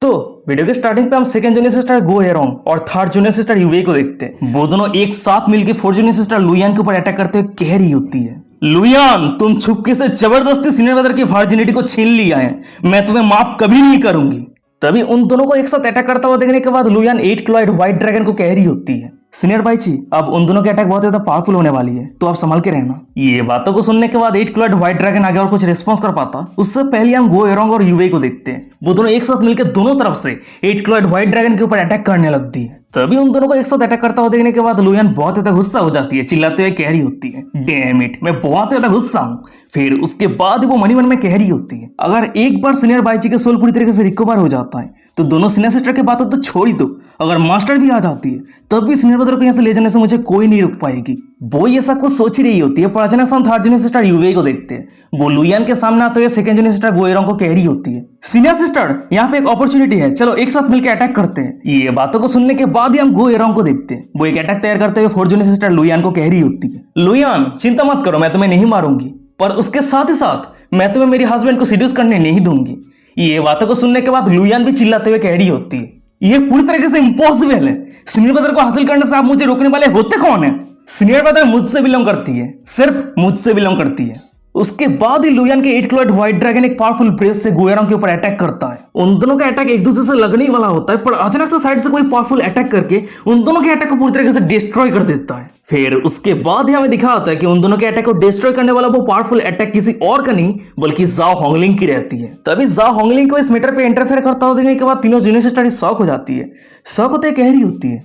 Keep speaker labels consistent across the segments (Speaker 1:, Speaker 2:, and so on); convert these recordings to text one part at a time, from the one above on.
Speaker 1: तो वीडियो के स्टार्टिंग पे हम सेकंड जूनियर सिस्टर गो हेरोंग और थर्ड जूनियर सिस्टर यूवे को देखते हैं। वो दोनों एक साथ मिलकर फोर्थ जूनियर सिस्टर लुयान के ऊपर अटैक करते हुए कह रही होती है, लुयान तुम छुपके से जबरदस्ती सीनियर ब्रदर की वर्जिनिटी को छीन लिया है, मैं तुम्हें माफ कभी नहीं करूंगी। तभी उन दोनों को एक साथ अटैक करता हुआ देखने के बाद लुयान 8 क्लॉइड व्हाइट ड्रैगन को कह रही होती है, सीनियर भाई जी अब उन दोनों की अटैक बहुत ज्यादा पावरफुल होने वाली है, तो आप संभाल के रहना। ये बातों को सुनने के बाद 8 क्लॉइड व्हाइट ड्रैगन आगे और कुछ रिस्पॉन्स कर पाता उससे पहले हम गो हेरोंग और यूवे को देखते हैं। वो दोनों एक साथ मिलकर दोनों तरफ से 8 क्लॉइड व्हाइट ड्रैगन के ऊपर अटैक करने लगती है। तभी उन दोनों को एक साथ अटैक करता हुआ देखने के बाद लुयान बहुत ज्यादा गुस्सा हो जाती है, चिल्लाते हुए कह रही होती है, डैम इट मैं बहुत ज्यादा गुस्सा हूँ। फिर उसके बाद वो मनी मन में कह रही होती है, अगर एक बार सीनियर बाईची के सोल पूरी तरीके से रिकवर हो जाता है तो दोनों सीनियर सिस्टर की बातों तो छोड़ ही दो, अगर मास्टर भी आ जाती है तब भी सीनियर ब्रदर को यहाँ से ले जाने से मुझे कोई नहीं रोक पाएगी। वो ये सब कुछ सोच ही रही होती है, पर अचानक से हम थर्ड जूनियर सिस्टर यूवे को देखते हैं। वो लुयान के सामने आते हुए सेकंड जूनियर सिस्टर गो हेरोंग को कह रही होती है, सीनियर सिस्टर यहाँ पे एक अपॉर्चुनिटी है, चलो एक साथ मिलकर अटैक करते हैं। ये बातों को सुनने के बाद ही हम गो हेरोंग को देखते हैं। वो एक अटैक तैयार करते हुए फोर्थ जूनियर सिस्टर लुयान को कह रही होती है, लुयान चिंता मत करो, मैं तुम्हें नहीं मारूंगी, पर उसके साथ ही साथ मैं तुम्हें मेरे हस्बैंड को सीड्यूस करने नहीं दूंगी। ये बातों को सुनने के बाद लुयान भी चिल्लाते हुए कह रही होती है, ये पूरी तरीके से इम्पॉसिबल है, सीनियर ब्रदर को हासिल करने से आप मुझे रोकने वाले होते कौन है? सीनियर ब्रदर मुझसे बिलोंग करती है, सिर्फ मुझसे बिलोंग करती है। उसके बाद ही लुयान के 8 क्लॉइड व्हाइट ड्रैगन एक पावरफुल ब्रेस से गो हेरोंग के ऊपर अटैक करता है। उन दोनों का अटैक एक दूसरे से लगने ही वाला होता है, पर अचानक से साइड से कोई पावरफुल अटैक करके उन दोनों के अटैक को पूरी तरीके से डिस्ट्रॉय कर देता है। फिर उसके बाद ही हमें दिखा होता है कि उन दोनों के अटैक को डिस्ट्रॉय करने वाला वो पावरफुल अटैक किसी और का नहीं बल्कि जाओ होंगलिंग की रहती है। तभी जाओ होंगलिंग को इस मैटर पे इंटरफेयर करता हुआ देखने के बाद तीनों जूनियर सिस्टर शॉक हो जाती है। शॉक होते कह रही होती है,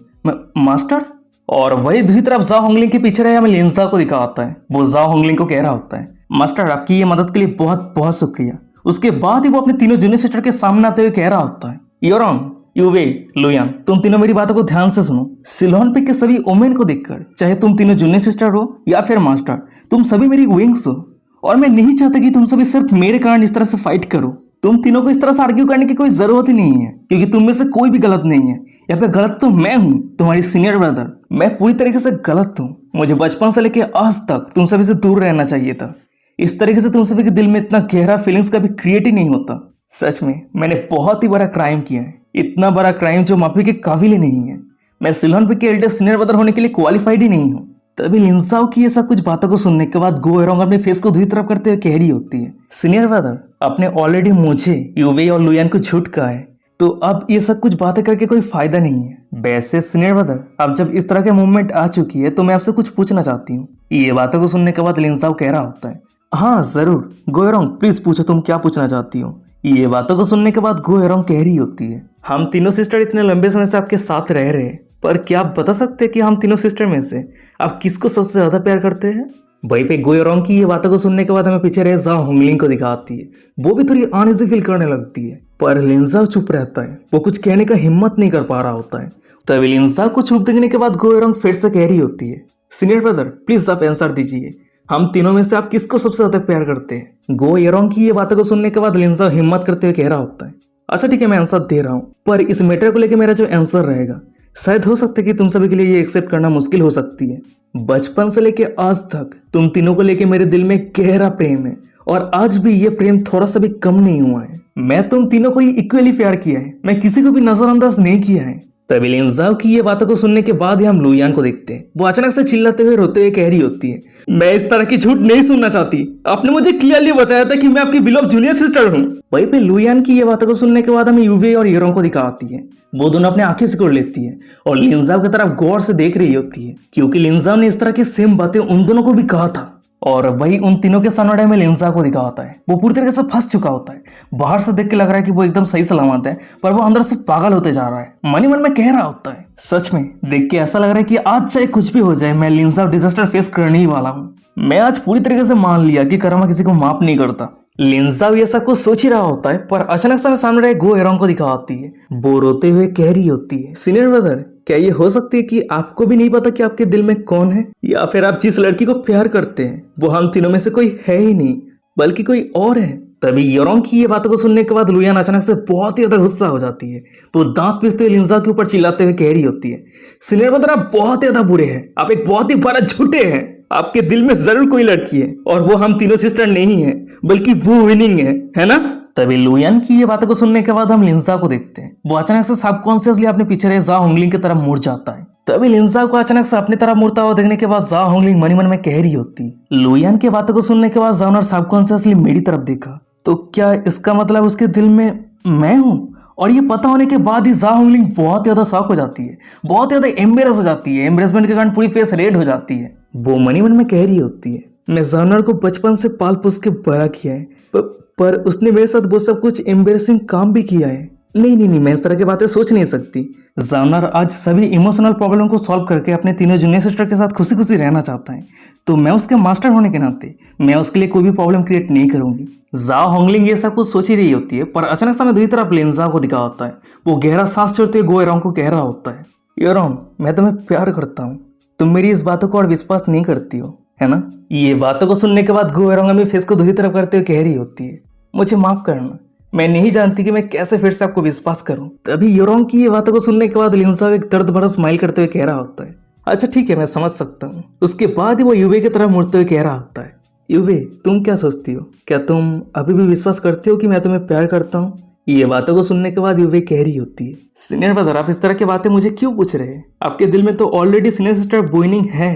Speaker 1: मास्टर। और वही दूसरी तरफ जाओ होंगलिंग के पीछे रहे हमें लिंजा को दिखा होता है। वो जाओ होंगलिंग को कह रहा होता है, मास्टर आपकी ये मदद के लिए बहुत बहुत शुक्रिया। उसके बाद ही वो अपने तीनों जूनियर सिस्टर के सामने आते हुए कह रहा होता है, योरोंग यूवे लुयान तुम तीनों मेरी बातों को ध्यान से सुनो। सिलोन पिक के सभी ओमेन को देखकर, चाहे तुम तीनों जूनियर सिस्टर हो या फिर मास्टर, तुम सभी मेरी विंग्स हो और मैं नहीं चाहता कि तुम सभी सिर्फ मेरे कारण इस तरह से फाइट करो। तुम तीनों को इस तरह से आर्ग्यू करने की कोई जरूरत ही नहीं है, क्योंकि तुम में से कोई भी गलत नहीं है। यहाँ पे गलत तो मैं हूँ, तुम्हारी सीनियर ब्रदर। मैं पूरी तरीके से गलत हूँ। मुझे बचपन से लेकर आज तक तुम सभी से दूर रहना चाहिए था। इस तरीके से तुम सभी के दिल में इतना गहरा फीलिंग्स कभी क्रिएट ही नहीं होता। सच में मैंने बहुत ही बड़ा क्राइम किया है, इतना बड़ा क्राइम जो माफी के काबिल ही नहीं है। मैं सिलोन पिक के एल्डर सीनियर ब्रदर होने के लिए क्वालिफाइड ही नहीं हूँ। तभी लिंसाओ की ये सब कुछ बातों को सुनने के बाद गो हेरोंग अपने फेस को दूसरी तरफ करते हुए कह रही होती है, सीनियर ब्रदर आपने ऑलरेडी मुझे यूवे और लुयान को झूठ कहा है, तो अब ये सब कुछ बातें करके कोई फायदा नहीं है। वैसे सीनियर ब्रदर अब जब इस तरह के मूवमेंट आ चुकी है तो मैं आपसे कुछ पूछना चाहती हूँ। ये बातों को सुनने के बाद लिंसाओ कह रहा होता है, हाँ जरूर गो हेरोंग प्लीज पूछो तुम क्या पूछना चाहती हो। ये बातों को सुनने के बाद गो हेरोंग कह रही होती है, हम तीनों सिस्टर इतने लंबे समय से आपके साथ रह रहे हैं, पर क्या आप बता सकते हैं कि हम तीनों सिस्टर में से आप किसको सबसे ज्यादा प्यार करते हैं? वहीं पे गो हेरोंग की ये बातों को सुनने के बाद हमें पीछे रहे जाओ होंगलिंग को दिखाती है। वो भी थोड़ी अनईजी फील करने लगती है, पर लिंजा चुप रहता है, वो कुछ कहने का हिम्मत नहीं कर पा रहा होता है। तभी लिंजा को चुप देखने के बाद गो हेरोंग फिर से कह रही होती है, सीनियर ब्रदर प्लीज आप आंसर दीजिए, हम तीनों में से आप किसको सबसे ज्यादा प्यार करते हैं? गो हेरोंग की ये बातों को सुनने के बाद लिंजा हिम्मत करते हुए कह रहा होता है, अच्छा ठीक है मैं आंसर दे रहा हूँ, पर इस मैटर को लेकर मेरा जो आंसर रहेगा शायद हो सकता है कि तुम सभी के लिए ये एक्सेप्ट करना मुश्किल हो सकती है। बचपन से लेके आज तक तुम तीनों को लेके मेरे दिल में गहरा प्रेम है और आज भी ये प्रेम थोड़ा सा भी कम नहीं हुआ है। मैं तुम तीनों को ही इक्वली प्यार किया है, मैं किसी को भी नजरअंदाज नहीं किया है। तभी लिंजाओ की ये बातों को सुनने के बाद ही हम लुयान को देखते हैं। वो अचानक से चिल्लाते हुए रोते हुए कह रही होती है, मैं इस तरह की झूठ नहीं सुनना चाहती, आपने मुझे क्लियरली बताया था कि मैं आपकी बिलोव जूनियर सिस्टर हूँ। वहीं पे लुयान की ये बातों को सुनने के बाद हमें यूवे और हेरोंग को दिखाती है। वो दोनों अपने आंखें सिकोड़ लेती है और लिंजाओ की तरफ गौर से देख रही होती है, क्योंकि लिंजाओ ने इस तरह की सेम बातें उन दोनों को भी कहा था। और वही उन तीनों के सामने में लिंजा को दिखा होता है। वो पूरी तरीके से फंस चुका होता है। बाहर से देख के लग रहा है कि वो एकदम सही सलामत है, पर वो अंदर से पागल होते जा रहा है। मन ही मन में कह रहा होता है, सच में देख के ऐसा लग रहा है कि आज चाहे कुछ भी हो जाए मैं लिंजा डिजास्टर फेस करने ही वाला हूँ। मैं आज पूरी तरीके से मान लिया कि कर्मा किसी को माफ नहीं करता। लिंजा ये सब कुछ सोच ही रहा होता है, पर अचानक से सामने रहे गो हेरोंग को दिखाती है। वो रोते हुए कह रही होती है, सीनियर ब्रदर क्या ये हो सकती है कि आपको भी नहीं पता कि आपके दिल में कौन है, या फिर आप जिस लड़की को प्यार करते हैं वो हम तीनों में से कोई है ही नहीं बल्कि कोई और है? तभी हेरोंग की ये बातों को सुनने के बाद लुयान अचानक से बहुत ही ज्यादा गुस्सा हो जाती है। वो दांत पीसते हुए लिंजा के ऊपर चिल्लाते हुए कह रही होती है, सीनियर ब्रदर आप बहुत ज्यादा बुरे हैं, आप एक बहुत ही बड़ा झूठे हैं। आपके दिल में जरूर कोई लड़की है और वो हम तीनों सिस्टर नहीं है बल्कि वो विनिंग है ना? तभी लुयान की ये बातों को सुनने के बाद हम लिंजा को देखते हैं। वो अचानक से सबकॉन्शियसली अपने पीछे रहे जा होंगलिंग की तरफ मुड़ जाता है। तभी लिंजा को अचानक से अपनी तरफ मुड़ता हुआ देखने के बाद जा होंगलिंग मन ही मन में कह रही होती है। लुयान की बातों को सुनने के बाद जान और सबकॉन्शियसली मेरी तरफ देखा, तो क्या इसका मतलब उसके दिल में मैं हूँ? और ये पता होने के बाद ही जा होंगलिंग बहुत ज्यादा शॉक हो जाती है, बहुत ज्यादा एम्बेरस हो जाती है। एम्बेरसमेंट के कारण पूरी फेस रेड हो जाती है। वो मनी मन में कह रही होती है, मैं जानवर को बचपन से पाल पोस के बड़ा किया है, पर उसने मेरे साथ वो सब कुछ एम्बेरसिंग काम भी किया है। नहीं, मैं इस तरह की बातें सोच नहीं सकती। जानवर आज सभी इमोशनल प्रॉब्लम को सॉल्व करके अपने तीनों जूनियर सिस्टर के साथ खुशी खुशी रहना चाहता है, तो मैं उसके मास्टर होने के नाते मैं उसके लिए कोई भी प्रॉब्लम क्रिएट नहीं करूंगी। जा होंगलिंग ये सब कुछ सोच ही रही होती है, पर अचानक से दूसरी तरफ लिंजा को दिखा होता है। वो गहरा सांस छोड़ते हुए गो एरोंग को कह रहा होता है, एरोंग मैं तुम्हें प्यार करता हूँ, तुम मेरी इस बातों को और विश्वास नहीं करती हो, है ना? ये बातों को सुनने के बाद गो एरोंग अपनी फेस को दूसरी तरफ करते हुए कह रही होती है, मुझे माफ करना, मैं नहीं जानती कि मैं कैसे फिर से आपको विश्वास करूं। तभी योरोंग की ये बातों को सुनने के बाद लिंजा एक दर्द भरा स्माइल करते हुए कह रहा होता है, अच्छा ठीक है, मैं समझ सकता हूँ। उसके बाद ही वो युवे की तरफ मुड़ते हुए कह रहा होता है, युवे तुम क्या सोचती हो? क्या तुम अभी भी विश्वास करते हो कि मैं तुम्हें प्यार करता हूँ? ये बातों को सुनने के बाद युवे कह रही होती है, सीनियर ब्रदर आप इस तरह की बातें मुझे क्यों पूछ रहे हैं? आपके दिल में तो ऑलरेडी सीनियर सिस्टर बुइनिंग है।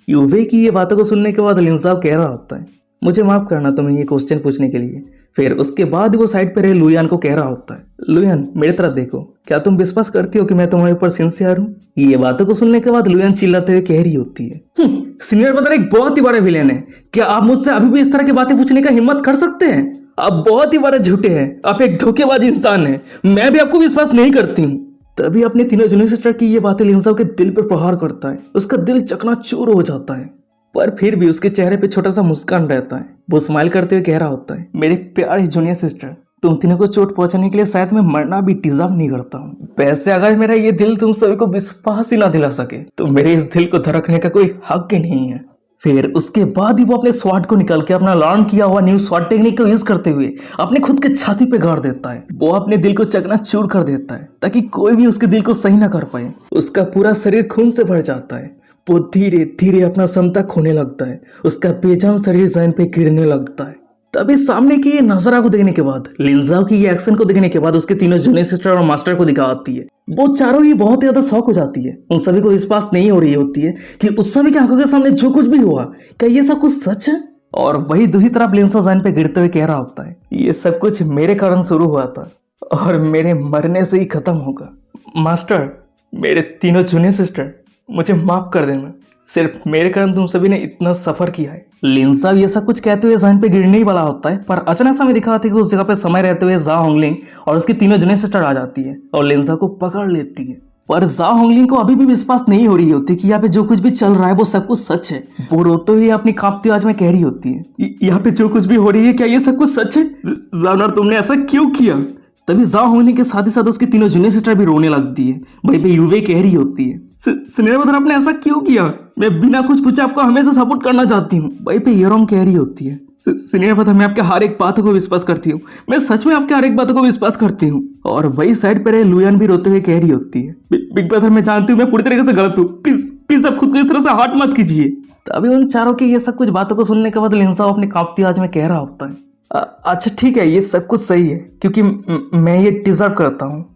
Speaker 1: युवे की ये बातों को सुनने के बाद लिंजा कह रहा होता है, मुझे माफ करना तुम्हें ये क्वेश्चन पूछने के लिए। फिर उसके बाद वो साइड पे रहे लुयान को कह रहा होता है, लुयान मेरी तरफ देखो, क्या तुम विश्वास करती हो कि मैं तुम्हारे ऊपर सिंसियर हूँ? ये बातों को सुनने के बाद लुयान चिल्लाते हुए कह रही होती है, सीनियर ब्रदर एक बहुत ही बड़ा विलेन है, क्या आप मुझसे अभी भी इस तरह की बातें पूछने का हिम्मत कर सकते हैं? आप बहुत ही बड़े झूठे हैं, आप एक धोखेबाज इंसान हैं, मैं भी आपको विश्वास नहीं करती हूँ। तभी अपने तीनों जूनियर सिस्टर की ये बातें लिंजा के दिल पर प्रहार करता है। उसका दिल चकनाचूर हो जाता है, पर फिर भी उसके चेहरे पे छोटा सा मुस्कान रहता है। वो स्माइल करते हुए कह रहा होता है, मेरे प्यारे जूनियर सिस्टर, तुम तीनों को चोट पहुंचाने के लिए शायद मैं मरना भी डिजर्व नहीं करता हूँ। वैसे अगर मेरा ये दिल तुम सभी को विश्वास ही ना दिला सके तो मेरे इस दिल को धड़कने का कोई हक ही नहीं है। फिर उसके बाद ही वो अपने स्वॉर्ड को निकल के अपना लर्न किया हुआ न्यू स्वॉर्ड टेक्निक को यूज करते हुए अपने खुद के छाती पे गाड़ देता है। वो अपने दिल को चकनाचूर कर देता है ताकि कोई भी उसके दिल को सही ना कर पाए। उसका पूरा शरीर खून से भर जाता है। वो धीरे धीरे अपना समता खोने लगता है। उसका बेजान शरीर जमीन पे गिरने लगता है। तभी सामने की ये नजारा को देखने के बाद, लिंजाओ की ये एक्शन को देखने के बाद उसके तीनों जूनियर सिस्टर और मास्टर को दिखा आती है। वो चारों ही बहुत ज्यादा शॉक हो जाती है। उन सभी को विश्वास नहीं हो रही होती है कि उस सभी की आंखों के सामने जो कुछ भी हुआ, क्या ये सब कुछ सच है? और वही दूसरी तरफ लिंजा जमीन पे गिरते हुए कह रहा होता है, ये सब कुछ मेरे कारण शुरू हुआ था और मेरे मरने से ही खत्म होगा। मास्टर, मेरे तीनों जूनियर सिस्टर, मुझे माफ कर देना, सिर्फ मेरे कारण तुम सभी ने इतना सफर किया है। लिंजा ये सब कुछ कहते हुए जमीन पे गिरने ही वाला होता है, पर अचानक से हमें दिखाती है कि उस जगह पे समय रहते हुए जा होंगलिंग और उसकी तीनों जूनियर सिस्टर आ जाती है और लिंजा को पकड़ लेती है। पर जा होंगलिंग को अभी भी विश्वास नहीं हो रही होती कि यहाँ पे जो कुछ भी चल रहा है वो सब कुछ सच है। वो रोते हुए अपनी कांपती आवाज में कह रही होती है, यहाँ पे जो कुछ भी हो रही है, क्या ये सब कुछ सच है? जानवर, तुमने ऐसा क्यों किया? तभी जा होंगलिंग के साथ ही साथ उसकी तीनों जूनियर सिस्टर भी रोने लगती है। भाई पे युवे कह रही होती है, सीनियर ब्रदर आपने ऐसा क्यों किया? मैं बिना कुछ पूछे आपको हमेशा सपोर्ट करना चाहती हूँ। भाई पे योरोंग कह रही होती है, सीनियर ब्रदर मैं आपके हर एक बातों को विश्वास करती हूँ, मैं सच में आपके हर एक बातों को विश्वास करती हूँ। और वही साइड पे रहे लुयान भी रोते हुए कह रही होती है, बिग ब्रदर मैं जानती हूँ मैं पूरी तरीके से गलत हूँ, प्लीज प्लीज आप खुद को इस तरह से हर्ट मत कीजिए। तभी उन चारों की ये सब कुछ बातों को सुनने के बाद लिंजा अपने कांपती आवाज में कह रहा होता है, अच्छा ठीक है, ये सब कुछ सही है क्योंकि मैं ये डिजर्व करता हूँ।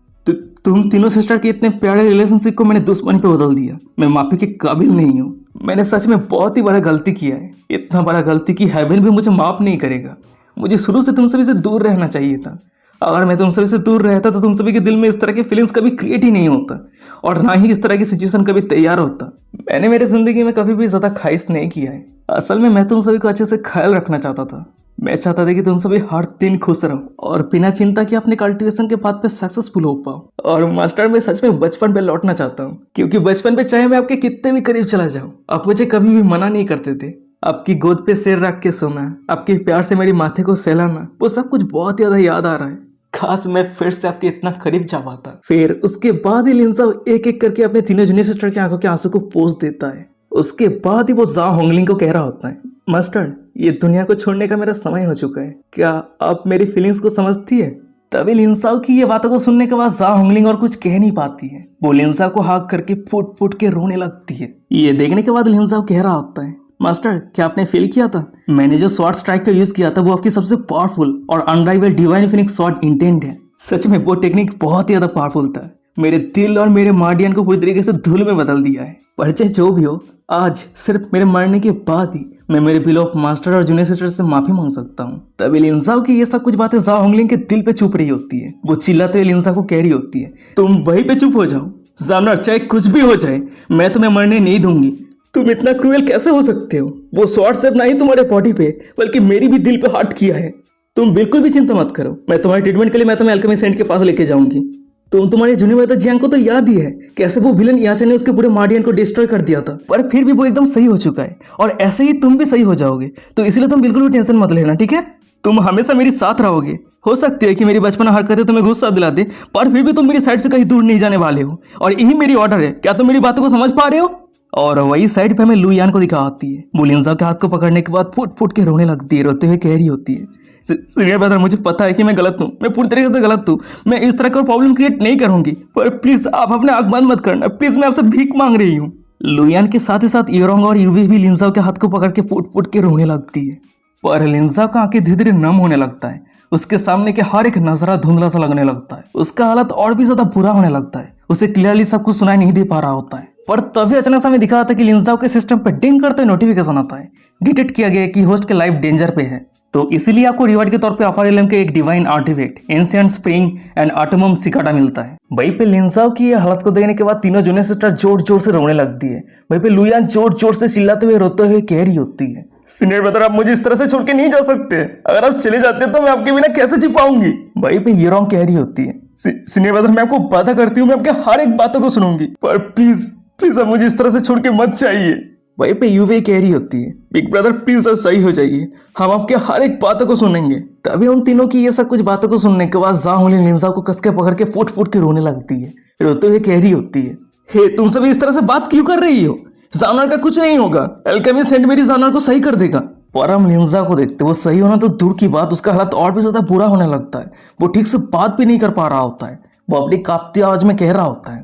Speaker 1: तुम तीनों सिस्टर के इतने प्यारे रिलेशनशिप को मैंने दुश्मनी पे बदल दिया। मैं माफी के काबिल नहीं हूँ। मैंने सच में बहुत ही बड़ा गलती किया है, इतना बड़ा गलती कि हेवन भी मुझे माफ नहीं करेगा। मुझे शुरू से तुम सभी से दूर रहना चाहिए था। अगर मैं तुम सभी से दूर रहता तो तुम सभी के दिल में इस तरह की फीलिंग्स कभी क्रिएट ही नहीं होता और ना ही इस तरह की सिचुएशन कभी तैयार होता। मैंने मेरी जिंदगी में कभी भी ज्यादा ख्वाहिश नहीं किया है। असल में मैं तुम सभी को अच्छे से ख्याल रखना चाहता था। मैं चाहता था कि तुम सभी हर दिन खुश रहो और बिना चिंता के अपने कल्टीवेशन के पाथ पे सक्सेसफुल हो पाओ। और मास्टर मैं सच में बचपन पे लौटना चाहता हूँ क्योंकि बचपन पे चाहे मैं आपके कितने भी करीब चला जाऊँ, आप मुझे कभी भी मना नहीं करते थे। आपकी गोद पे सिर रख के सोना, आपके प्यार से मेरी माथे को सहलाना, वो सब कुछ बहुत ज्यादा याद आ रहा है। खास मैं फिर से आपके इतना करीब जा पाता। फिर उसके बाद ही लिंजा एक एक करके अपने तीनों जूनियर सिस्टर की आंखों के आंसू को पोंछ देता है। उसके बाद ही वो जा होंगलिंग को कह रहा होता है, मास्टर ये दुनिया को छोड़ने का मेरा समय हो चुका है, क्या आप मेरी फीलिंग्स को समझती है? तभी लिंसाओ की ये बातों को सुनने के बाद जा होंगलिंग और कुछ कह नहीं पाती है। वो लिंसा को हाक करके फुट फुट के रोने लगती है। ये देखने के बाद लिंसाओ कह रहा होता है, मास्टर क्या आपने फेल किया था? मैंने जो स्वॉर्ड स्ट्राइक का यूज किया था वो आपकी सबसे पावरफुल और अनराइवल डिवाइन फिनिक्स स्वॉर्ड इंटेंट है। सच में वो टेक्निक बहुत ही ज्यादा पावरफुल था। मेरे दिल और मेरे मार्डियन को पूरी तरीके से धूल में बदल दिया है। पर चाहे जो भी हो, आज सिर्फ मेरे मरने के बाद ही मैं मेरे बिलोव मास्टर और जूनियर सिस्टर से माफी मांग सकता हूँ। तभी लिंजाओ की ये सब कुछ बातें जाओ होंगलिंग के दिल पे चुप रही होती है। वो चिल्लाते हुए लिंजा को कह रही होती है, तुम वहीं पे चुप हो जाओ जानवर, चाहे कुछ भी हो जाए मैं तुम्हें मरने नहीं दूंगी। तुम इतना क्रूएल कैसे हो सकते हो? वो स्वॉर्ड सिर्फ नहीं तुम्हारे बॉडी पे बल्कि मेरी भी दिल पे हार्ट किया है। तुम बिल्कुल भी चिंता मत करो, मैं तुम्हारे ट्रीटमेंट के लिए मैं तुम्हें अल्केमी सेंट के पास लेके जाऊंगी। तुम्हारे जूनियर ब्रदर जियांग को तो याद ही है कैसे वो विलन याचा ने उसके पूरे मार्डियन को डिस्ट्रॉय कर दिया था, पर फिर भी वो एकदम सही हो चुका है और ऐसे ही तुम भी सही हो जाओगे। तो इसलिए तुम बिल्कुल भी टेंशन मत लेना, ठीक है? तुम हमेशा मेरी साथ रहोगे। हो सकती है कि मेरी बचपन हरकतें तुम्हें गुस्सा दिला दे, पर फिर भी तुम मेरी साइड से कहीं दूर नहीं जाने वाले हो और यही मेरी ऑर्डर है। क्या तुम मेरी बातों को समझ पा रहे हो? और वही साइड पे हमें लुयान को दिखा आती है। वो लिंजा के हाथ को पकड़ने के बाद फुट फुट के रोने लगती है, रोते हुए कह रही होती है, सीनियर ब्रदर मुझे पता है कि मैं गलत हूँ, मैं पूरी तरीके से गलत हूँ, मैं इस तरह का प्रॉब्लम क्रिएट नहीं करूंगी, पर प्लीज आप अपने आंख बंद मत करना, प्लीज मैं आपसे भीख मांग रही हूँ। लुयान के साथ ही साथ ईरोंग और यूवी भी लिंजा के हाथ को पकड़ के फुट फुट के रोने लगती है। पर लिंजा का आंखें धीरे धीरे नम होने लगता है। उसके सामने के हर एक नजरा धुंधला सा लगने लगता है। उसका हालत और भी ज्यादा बुरा होने लगता है। उसे क्लियरली सब कुछ सुनाई नहीं दे पा रहा होता है। पर तभी अचानक से हमें दिखा था कि लिंजाओ के सिस्टम पे डिंग करते नोटिफिकेशन आता है। डिटेक्ट किया गया है कि होस्ट के लाइफ डेंजर पे है, तो इसीलिए आपको रिवार्ड के तौर पे अपर एलियम के एक divine artifact ancient spring and autumn cicada मिलता है। वहीं पे लिंजाओ की ये हालत को देखने के बाद तीनों जूनियर सिस्टर जोर जोर से रोने लगती है। वहीं पे लुयान जोर जोर से चिल्लाते हुए रोते हुए कह रही होती है, सीनियर ब्रदर आप मुझे इस तरह से छोड़ के नहीं जा सकते, अगर आप चले जाते तो मैं आपके बिना कैसे जी पाऊंगी। वहीं पे ईरोंग कह रही होती है, सीनियर ब्रदर मैं आपको वादा करती हूँ मैं आपके हर एक बातों को सुनूंगी, पर प्लीज प्लीज आप मुझे इस तरह से छोड़ के मत जाइए। वहीं पे यूवी कह रही होती है, बिग ब्रदर प्लीज आप सही हो जाइए, हम आपके हर एक बातों को सुनेंगे। तभी उन तीनों की ये सब कुछ बातों को सुनने के बाद जांग होली लिंजा को कसके पकड़ के फुट फुट के रोने लगती है। रोते हुए कह रही होती है, हे तुम सभी इस तरह से बात क्यों कर रही हो? जानवर का कुछ नहीं होगा, अल्केमी सेंट मेरी जानवर को सही कर देगा। पर हम लिंजा को देखते वो सही होना तो दूर की बात, उसका हालत और भी ज्यादा बुरा होने लगता है। वो ठीक से बात भी नहीं कर पा रहा होता है। वो अपनी कांपती आवाज में कह रहा होता है,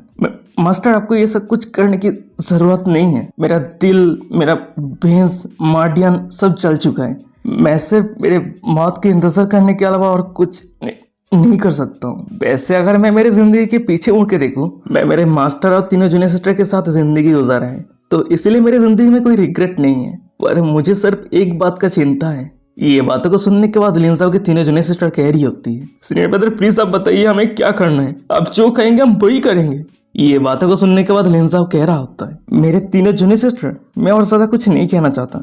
Speaker 1: मास्टर आपको ये सब कुछ करने की जरूरत नहीं है, मेरा दिल, मेरा भेंस, मार्डियन सब चल चुका है, मैं सिर्फ मेरे मौत के इंतजार करने के अलावा और कुछ नहीं कर सकता हूँ। वैसे अगर मैं मेरी जिंदगी के पीछे मुड़ के देखूं, मैं मेरे मास्टर और तीनों जूनियर सिस्टर के साथ जिंदगी गुजारा है, तो इसलिए मेरी जिंदगी में कोई रिग्रेट नहीं है। पर मुझे सिर्फ एक बात का चिंता है। ये बातों को सुनने के बाद लिंजाओ की तीनों जूनियर सिस्टर कह रही होती है, सीनियर ब्रदर प्लीज आप बताइए हमें क्या करना है, आप जो कहेंगे हम वही करेंगे। ये बातों को सुनने के बाद लिंजाओ कह रहा होता है, मेरे तीनों जूनियर सिस्टर मैं और ज्यादा कुछ नहीं कहना चाहता,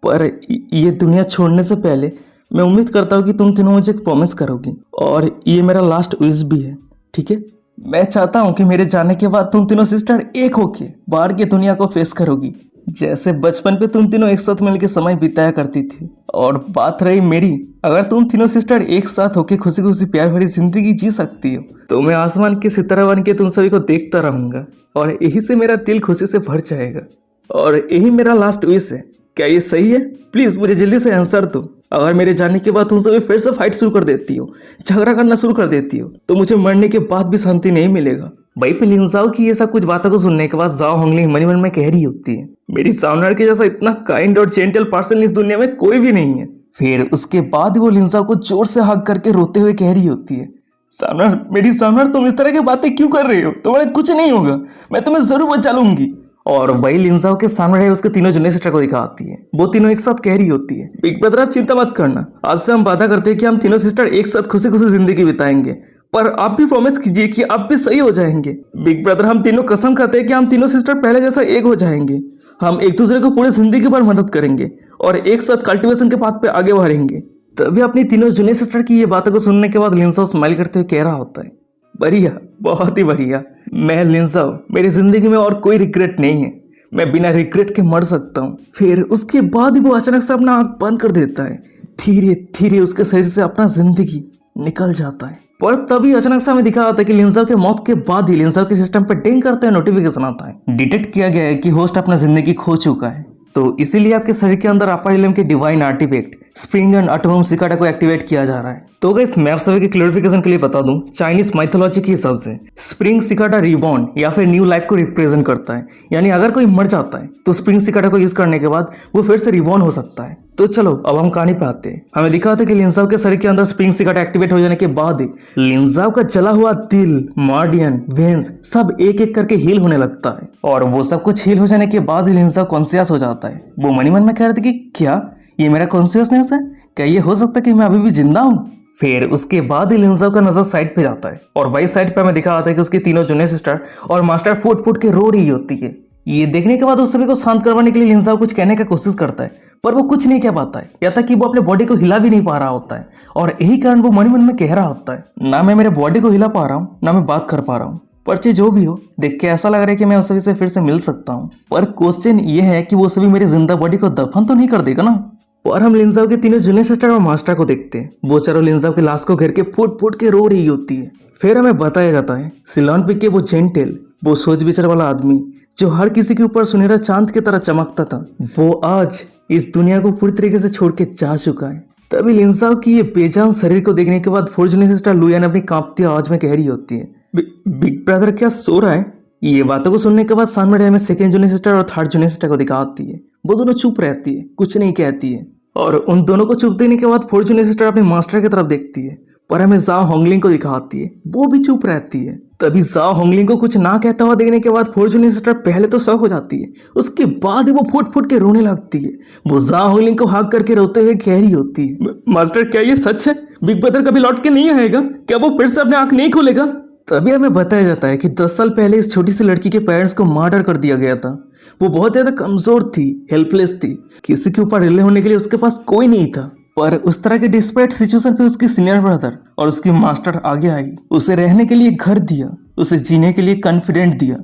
Speaker 1: पर ये दुनिया छोड़ने से पहले मैं उम्मीद करता हूँ कि तुम तीनों मुझे एक प्रॉमिस करोगी, और ये मेरा लास्ट विश भी है, ठीक है? मैं चाहता हूँ कि मेरे जाने के बाद तुम तीनों सिस्टर एक होके बाहर की दुनिया को फेस करोगी, जैसे बचपन पे तुम तीनों एक साथ मिलकर समय बिताया करती थी। और बात रही मेरी, अगर तुम तीनों सिस्टर एक साथ होके खुशी खुशी प्यार भरी जिंदगी जी सकती हो, तो मैं आसमान के सितारा बन के तुम सभी को देखता रहूंगा, और यही से मेरा दिल खुशी से भर जाएगा, और यही मेरा लास्ट विश है। क्या ये सही है? प्लीज मुझे जल्दी से आंसर दो। अगर मेरे जाने के बाद तुम सभी फिर से फाइट शुरू कर देती हो, झगड़ा करना शुरू कर देती हो, तो मुझे मरने के बाद भी शांति नहीं मिलेगा। वहीं पे लिंजाओ की ये सब कुछ बातों को सुनने के बाद जाओ होंगलिंग मन मन में कह रही होती है, मेरी सामने के जैसा इतना काइंड और जेंटल पर्सन इस दुनिया में कोई भी नहीं है। फिर उसके बाद वो लिंजाओ को जोर से हग करके रोते हुए कह रही होती है, सामनार, मेरी सामनार, तुम इस तरह की बातें क्यों कर रही हो? तुम्हारे कुछ नहीं होगा, मैं तुम्हें जरूर बचा लूंगी। और वही लिंजाओ के सामने रहे उसके तीनों जूनियर सिस्टर को दिखाती है। वो तीनों एक साथ कह रही होती है, बिग ब्रदर आप चिंता मत करना, आज से हम वादा करते हैं कि हम तीनों सिस्टर एक साथ खुशी खुशी जिंदगी बिताएंगे, पर आप भी प्रॉमिस कीजिए कि आप भी सही हो जाएंगे। बिग ब्रदर हम तीनों कसम खाते हैं कि हम तीनों सिस्टर पहले जैसा एक हो जाएंगे, हम एक दूसरे को पूरी जिंदगी भर मदद करेंगे और एक साथ कल्टीवेशन के पाथ पे आगे बढ़ेंगे। तभी अपनी तीनों जूनियर सिस्टर की ये बातों को सुनने के बाद लिंजाओ स्माइल करते हुए कह रहा होता है, बढ़िया, बहुत ही बढ़िया, मैं लिंजाओ, मेरी जिंदगी में और कोई रिग्रेट नहीं है, मैं बिना रिग्रेट के मर सकता हूँ। फिर उसके बाद वो अचानक से अपना आंख बंद कर देता है। धीरे धीरे उसके शरीर से अपना जिंदगी निकल जाता है। पर तभी अचानक से हमें दिखा जाता है कि लिंजाओ के मौत के बाद ही लिंजाओ के सिस्टम पर डिंग करते हुए नोटिफिकेशन आता है। डिटेक्ट किया गया है कि होस्ट अपना जिंदगी खो चुका है, तो इसीलिए आपके शरीर के अंदर अपर एलियम के डिवाइन आर्टिफैक्ट स्प्रिंग एंड अटोम सिकाटा को एक्टिवेट किया जा रहा है। तो गाइस मैं आप सभी के क्लियरिफिकेशन के लिए बता दूं, चाइनीज माइथोलॉजी के हिसाब से स्प्रिंग सिकाटा रिबॉर्न या फिर न्यू लाइफ को रिप्रेजेंट करता है। यानी अगर कोई मर जाता है तो स्प्रिंग सिकाटा को यूज करने के बाद वो फिर से रिबॉर्न हो सकता है। तो चलो अब हम कहानी पे आते हैं। हमें दिखा था कि लिंजाओ के शरीर के अंदर स्प्रिंग सिकाटा एक्टिवेट हो जाने के बाद ही लिंजाओ का जला हुआ दिल, मार्डियन, वेन्स सब एक एक करके हील होने लगता है। और वो सब कुछ हील हो जाने के बाद ही लिंजाओ कॉन्शियस हो जाता है। वो मन ही मन में कह रहे थे कि क्या ये मेरा कॉन्शियसनेस है? क्या ये हो सकता है कि मैं अभी भी जिंदा हूँ? फिर उसके बाद ही लिंजाओ का नजर साइड पे जाता है और वही साइड पे हमें दिखा आता है कि उसकी तीनों जूनियर सिस्टर और मास्टर फूट फूट के रो रही होती है। ये देखने के बाद उस सभी को शांत करवाने के लिए लिंजाओ कुछ कहने का कोशिश करता है, पर वो कुछ नहीं कह पाता है। या तक कि वो अपने बॉडी को हिला भी नहीं पा रहा होता है और यही कारण वो मन मन में कह रहा होता है, ना मैं मेरे बॉडी को हिला पा रहा हूँ, ना मैं बात कर पा रहा हूँ। पर चाहे जो भी हो, देख के ऐसा लग रहा है कि मैं उस सभी से फिर से मिल सकता हूँ। पर क्वेश्चन ये है कि वो सभी मेरी जिंदा बॉडी को दफन तो नहीं कर देगा ना? और हम लिंजाओ के तीनों जूनियर सिस्टर और मास्टर को देखते हैं। वो चारों लिंजाओ के लाश को घेर के फूट फूट के रो रही होती है। फिर हमें बताया जाता है सिलोन पिक के वो जेंटेल, वो सोच विचार वाला आदमी जो हर किसी के ऊपर सुनहरा चांद की तरह चमकता था, वो आज इस दुनिया को पूरी तरीके से छोड़ के जा चुका है। तभी लिंजाओ की ये बेजान शरीर को देखने के बाद फोर जूनियर सिस्टर लुयान अपनी कांपती आवाज में कह रही होती है, बिग ब्रदर क्या सो रहा है? ये बातों को सुनने के बाद सामने हमें सेकेंड जूनियर सिस्टर और थर्ड जूनियर सिस्टर को दिखाती है। वो दोनों चुप रहती है, कुछ नहीं कहती है। और उन दोनों को चुप देने के बाद फोर जूनियर सिस्टर अपने मास्टर की तरफ देखती है, पर हमें जाओ होंगलिंग को दिखाती है। वो भी चुप रहती है। तभी जाओ होंगलिंग को कुछ ना कहता हुआ देखने के बाद फोर जूनियर सिस्टर पहले तो शॉक हो जाती है, उसके बाद वो फुट फुट के रोने लगती है। वो जाओ होंगलिंग को हाक करके रोते हुए कह रही होती है, मास्टर क्या ये सच है? बिग ब्रदर कभी लौट के नहीं आएगा? क्या वो फिर से अपने आंख नहीं खोलेगा? तभी हमें बताया जाता है कि 10 साल पहले इस छोटी सी लड़की के पेरेंट्स को मर्डर कर दिया गया था। वो बहुत ज्यादा कमजोर थी, हेल्पलेस थी, किसी के ऊपर रिले होने के लिए उसके पास कोई नहीं था। पर उस तरह के डिस्परेट सिचुएशन पे उसकी सीनियर ब्रदर और उसकी मास्टर आगे आई, उसे रहने के लिए घर दिया, उसे जीने के लिए कॉन्फिडेंट दिया।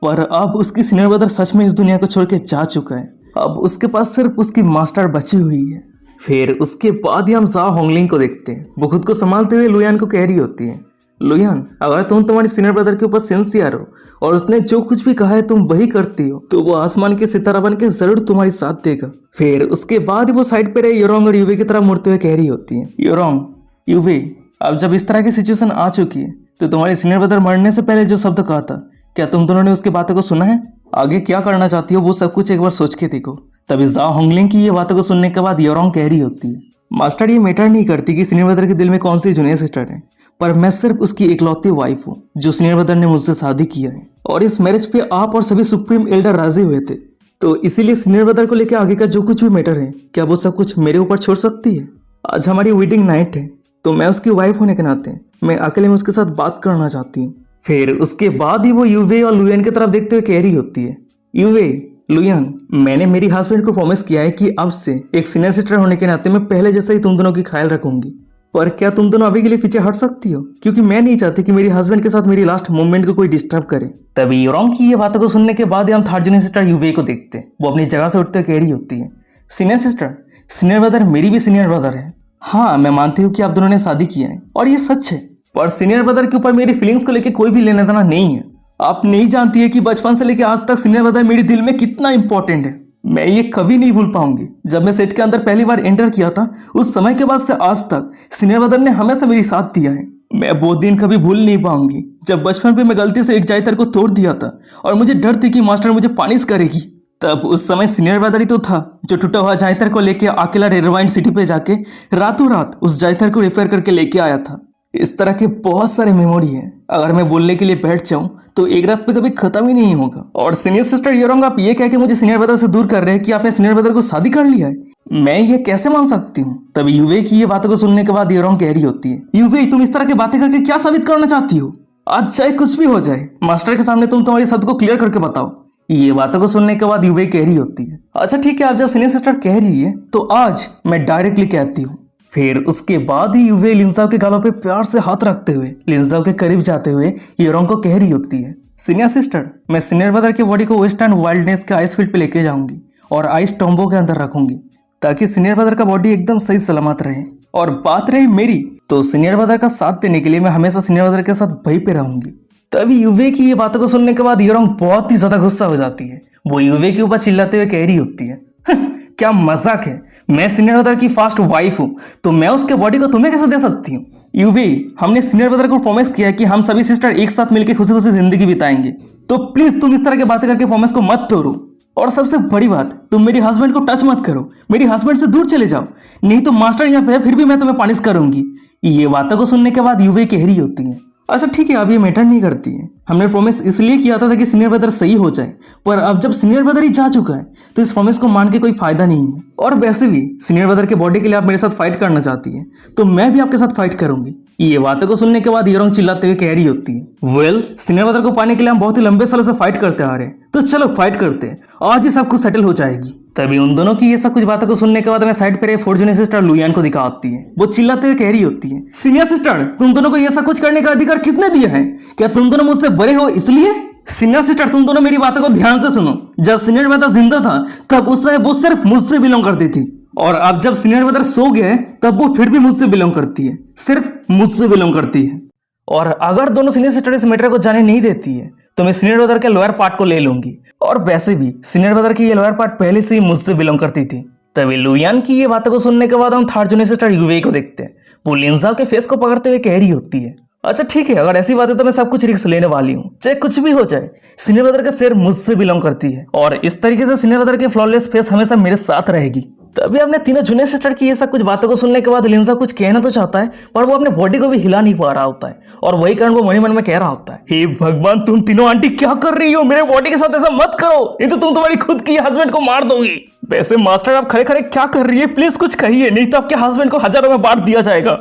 Speaker 1: पर अब उसकी सीनियर ब्रदर सच में इस दुनिया को छोड़ के जा चुका है। अब उसके पास सिर्फ उसकी मास्टर बची हुई है। फिर उसके बाद ही हम जाओ होंगलिंग को देखते हैं। वो खुद को संभालते हुए लुयान को कह रही होती है, लुयान अगर तुम तुम्हारी सीनियर ब्रदर के ऊपर सिंसियर हो और उसने जो कुछ भी कहा है तुम वही करती हो, तो वो आसमान के सितारा बन के जरूर तुम्हारी साथ देगा। फिर उसके बाद वो साइड पे रहे योरोंग और यूवे की तरफ मुड़ते हुए कह रही होती है, योरोंग, यूवे, अब जब इस तरह की सिचुएशन आ चुकी है तो तुम्हारे सीनियर ब्रदर मरने से पहले जो शब्द कहा था, क्या तुम दोनों ने उसकी बातों को सुना है? आगे क्या करना चाहती हो वो सब कुछ एक बार सोच के देखो। तभी जाओ होंगलिंग की ये बातों को सुनने के बाद योरोंग कह रही होती है, मास्टर ये मैटर नहीं करती कि सीनियर ब्रदर के दिल में कौन सी जूनियर सिस्टर है, पर मैं सिर्फ उसकी इकलौती वाइफ हूँ जो सीनियर ब्रदर ने मुझसे शादी किया है। और इस मैरिज पे आप और सभी सुप्रीम एल्डर राजी हुए थे, तो इसीलिए सीनियर ब्रदर को लेकर आगे का जो कुछ भी मैटर है, क्या वो सब कुछ मेरे ऊपर छोड़ सकती है? आज हमारी वेडिंग नाइट है, तो मैं उसकी वाइफ होने के नाते मैं अकेले में उसके साथ बात करना चाहती हूँ। फिर उसके बाद ही वो यूवे और लुयान की तरफ देखते हुए कह रही होती है, यूवे, लुयान, मैंने मेरी हस्बैंड को प्रॉमिस किया है कि अब से एक सीनियर सिस्टर होने के नाते मैं पहले जैसा ही तुम दोनों की ख्याल रखूंगी। पर क्या तुम दोनों अभी के लिए पीछे हट सकती हो? क्योंकि मैं नहीं चाहती कि मेरी हस्बैंड के साथ मेरी लास्ट मोमेंट को कोई डिस्टर्ब करे। तभी योरोंग की ये बातों को सुनने के बाद हम थर्ड जूनियर सिस्टर यूवे को देखते हैं। वो अपनी जगह से उठते कह रही होती है, सीनियर सिस्टर, सीनियर ब्रदर मेरी भी सीनियर ब्रदर है। हाँ, मैं मानती हूँ कि आप दोनों ने शादी किया है और ये सच है, पर सीनियर ब्रदर के ऊपर मेरी फीलिंग्स को लेकर कोई भी लेना देना नहीं है। आप नहीं जानती है कि बचपन से लेकर आज तक सीनियर ब्रदर मेरे दिल में कितना इंपॉर्टेंट है। मैं ये कभी नहीं भूल पाऊंगी। जब मैं सेट के अंदर पहली बार एंटर किया था, उस समय के बाद से आज तक सीनियर ब्रदर ने हमेशा मेरी साथ दिया है। मैं वो दिन कभी भूल नहीं पाऊंगी जब बचपन पे मैं गलती से एक जायतर को तोड़ दिया था और मुझे डर थी कि मास्टर मुझे पानिश करेगी। तब उस समय सीनियर ब्रदर ही तो था जो टूटा हुआ जायतर को लेके अकेला रेडवाइंड सिटी पे जाके रातों रात उस जायतर को रिपेयर करके लेके आया था। इस तरह के बहुत सारे मेमोरी हैं, अगर मैं बोलने के लिए बैठ जाऊं तो एक रात पे कभी खत्म ही नहीं होगा। और सीनियर सिस्टर योरोंग, आप ये कह के मुझे सीनियर ब्रदर से दूर कर रहे हैं कि आपने सीनियर ब्रदर को शादी कर लिया है, मैं ये कैसे मान सकती हूँ? तभी यूवे की ये बातों को सुनने के बाद योरोंग कह रही होती है, यूवे, तुम इस तरह की बातें करके क्या साबित करना चाहती हो? आज चाहे कुछ भी हो जाए, मास्टर के सामने तुम तुम्हारी शब्द को क्लियर करके बताओ। ये बातों को सुनने के बाद यूवे कह रही होती है, अच्छा ठीक है, आप जब सीनियर सिस्टर कह रही है तो आज मैं डायरेक्टली कहती हूँ। फिर उसके बाद ही यूवे लिंजाओ के गालों पे प्यार से हाथ रखते हुए लिंजाओ के करीब जाते हुए योरोंग को कह रही होती है, सीनियर सिस्टर, मैं सीनियर ब्रदर की बॉडी को वेस्टर्न वाइल्डनेस के आइस फील्ड पे लेके जाऊंगी और आइस टॉम्बो के अंदर रखूंगी ताकि सीनियर ब्रदर का बॉडी एकदम सही सलामत रहे। और बात रही मेरी, तो सीनियर ब्रदर का साथ देने के लिए मैं हमेशा सीनियर ब्रदर के साथ वहीं पे रहूंगी। तभी यूवे की ये बातों को सुनने के बाद योरोंग बहुत ही ज्यादा गुस्सा हो जाती है। वो यूवे के ऊपर चिल्लाते हुए कह रही होती है, क्या मजाक है, मैं सीनियर ब्रदर की फास्ट वाइफ हूँ, तो मैं उसके बॉडी को तुम्हें कैसे दे सकती हूँ? यूवी, हमने सीनियर ब्रदर को प्रॉमिस किया कि हम सभी सिस्टर एक साथ मिलकर खुशी खुशी जिंदगी बिताएंगे, तो प्लीज तुम इस तरह की बातें करके प्रॉमिस को मत तोड़ो। और सबसे बड़ी बात, तुम मेरे हस्बैंड को टच मत करो, मेरे हस्बैंड से दूर चले जाओ, नहीं तो मास्टर यहाँ पे है, फिर भी मैं तुम्हें पनिश करूंगी। ये बातों को सुनने के बाद यूवी कह रही होती है, अच्छा ठीक है, अब ये मैटर नहीं करती है। हमने प्रॉमिस इसलिए किया था कि सीनियर ब्रदर सही हो जाए, पर अब जब सीनियर ब्रदर ही जा चुका है तो इस प्रॉमिस को मान के कोई फायदा नहीं है। और वैसे भी सीनियर ब्रदर के बॉडी के लिए आप मेरे साथ फाइट करना चाहती है, तो मैं भी आपके साथ फाइट करूंगी। ये बातों को सुनने के बाद येरोंग चिल्लाते हुए कह रही होती है, वेल, सीनियर ब्रदर को पाने के लिए हम बहुत ही लंबे सालों से फाइट करते आ रहे हैं, तो चलो फाइट करते हैं, आज ही सब कुछ सेटल हो जाएगी। तभी उन दोनों की ये सब कुछ बातों को सुनने के बाद मैं साइड पे फोर्थ जूनियर सिस्टर लुयान को दिखाती है। वो चिल्लाते हुए कह रही होती है, सीनियर सिस्टर, तुम दोनों को ये सब कुछ करने का अधिकार किसने दिया है? क्या तुम दोनों मुझसे बड़े हो इसलिए? सीनियर सिस्टर, तुम दोनों मेरी बातों को ध्यान से सुनो। जब सीनियर ब्रदर जिंदा था तब उस समय वो सिर्फ मुझसे बिलोंग करती थी, और अब जब सीनियर ब्रदर सो गए तब वो फिर भी मुझसे बिलोंग करती है, सिर्फ मुझसे बिलोंग करती है। और अगर दोनों सीनियर सिस्टर इस मैटर को जाने नहीं देती है तो मैं सीनियर ब्रदर के लोअर पार्ट को ले लूंगी। और वैसे भी सीनियर ब्रदर की ये लोअर पार्ट पहले से ही मुझसे बिलोंग करती थी। तभी लुयान की ये बातों को सुनने के बाद हम थर्ड जूनियर सिस्टर यूवे को देखते हैं। वो लिंजाओ के फेस को पकड़ते हुए कह रही होती है, अच्छा ठीक है, अगर ऐसी बात है तो मैं सब कुछ रिस्क लेने वाली हूँ, चाहे कुछ भी हो जाए। सीनियर ब्रदर का शेर मुझसे बिलोंग करती है, और इस तरीके से सीनियर ब्रदर की फ्लॉलेस फेस हमेशा मेरे साथ रहेगी। तभी अपने तीनों जूनियर सिस्टर की ये सब कुछ बातों को सुनने के बाद लिंजा कुछ कहना तो चाहता है, पर वो अपने बॉडी को भी हिला नहीं पा रहा होता है, और वही कारण वो मन में कह रहा होता है, हे भगवान, तुम तीनों आंटी क्या कर रही हो? मेरे बॉडी के साथ ऐसा मत करो, नहीं तो तुम तुम्हारी खुद की हस्बैंड को मार दोगी। वैसे मास्टर, आप खड़े खड़े क्या कर रही है? प्लीज कुछ कहिए, नहीं तो आपके हस्बैंड को हजारों में बांट दिया जाएगा।